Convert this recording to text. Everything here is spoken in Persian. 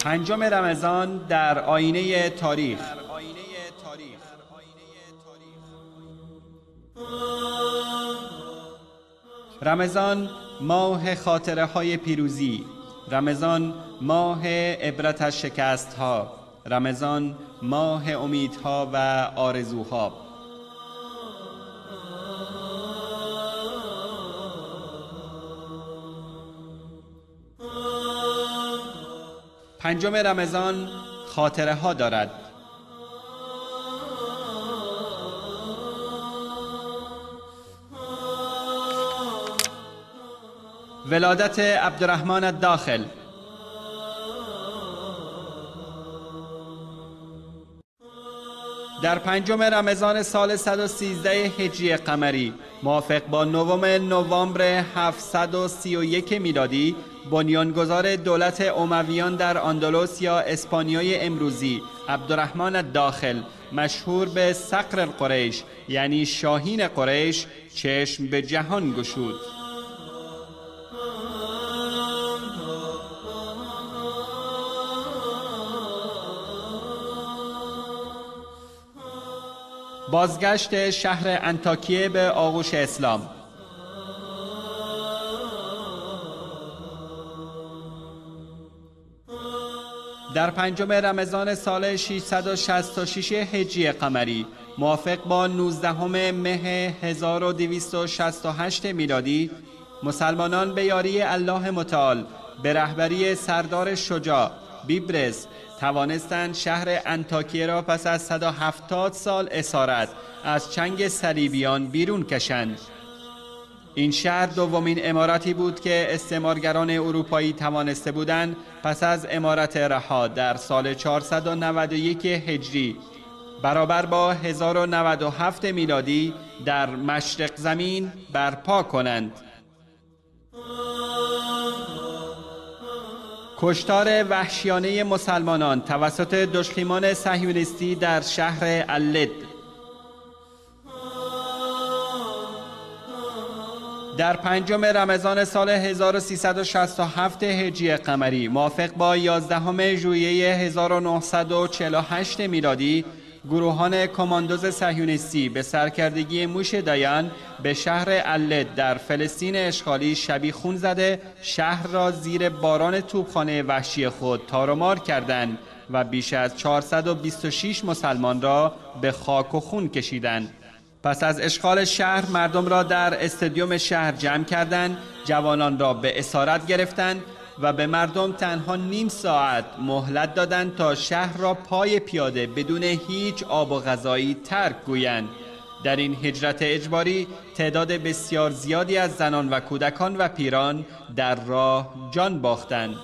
پنجم رمضان در آینه تاریخ. رمضان ماه خاطره های پیروزی، رمضان ماه عبرت از شکست ها، رمضان ماه امیدها و آرزوها. پنجم رمضان خاطره ها دارد. ولادت عبدالرحمن الداخل. در پنجم رمضان سال 113 هجری قمری موافق با 9 نوامبر 731 میلادی بنیانگذار دولت امویان در اندلس یا اسپانیای امروزی عبدالرحمن الداخل، مشهور به صقر قریش یعنی شاهین قریش، چشم به جهان گشود. بازگشت شهر انطاکیه به آغوش اسلام. در پنجم رمضان سال 666 هجری قمری موافق با 19 مه 1268 میلادی مسلمانان به یاری الله متعال به رهبری سردار شجاع بیبرس توانستند شهر انطاکیه را پس از 170 سال اسارت از چنگ صلیبیان بیرون کشند. این شهر دومین امارتی بود که استعمارگران اروپایی توانسته بودند پس از امارت رها در سال 491 هجری برابر با 1097 میلادی در مشرق زمین برپا کنند. کشتار وحشیانه مسلمانان توسط دشخیمان صهیونیستی در شهر اللد. در پنجم رمضان سال 1367 هجری قمری موافق با 11 ژوئیه 1948 میلادی گروهان کماندوز صهیونیستی به سرکردگی موش دایان به شهر اللد در فلسطین اشغالی شبیخون زده شهر را زیر باران توپخانه وحشی خود تار و مار کردند و بیش از 426 مسلمان را به خاک و خون کشیدند. پس از اشغال شهر مردم را در استادیوم شهر جمع کردند، جوانان را به اسارت گرفتند و به مردم تنها نیم ساعت مهلت دادند تا شهر را پای پیاده بدون هیچ آب و غذایی ترک گویند. در این هجرت اجباری تعداد بسیار زیادی از زنان و کودکان و پیران در راه جان باختند.